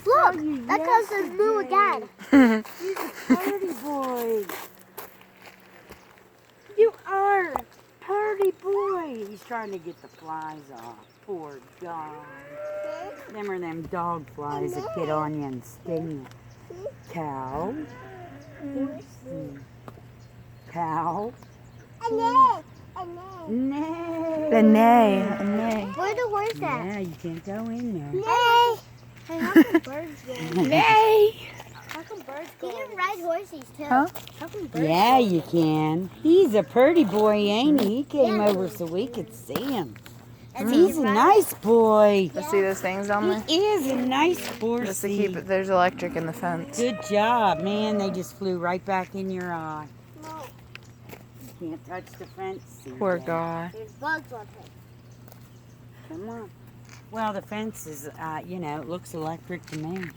Look, that goes to moo again. He's a party boy. You are a party boy. He's trying to get the flies off. Poor dog. Them are them dog flies that get on you and sting you. Cow. Horsey. Cow. Nay. The neigh. Where's the horse at? Yeah, you can't go in there. Hey, how come birds go? Neigh. How come birds go? You can ride horses too. Huh? How come birds Yeah, go? you can. He's a pretty boy, ain't he? He came over so we could see him. And He's a nice boy. You see those things on there? He is a nice Just to horsey. keep it, there's electric in the fence. Good job, man. They just flew right back in your eye. No, You can't touch the fence. Poor CJ. guy. there's bugs on it. Come on. Well, the fence is, you know, it looks electric to me.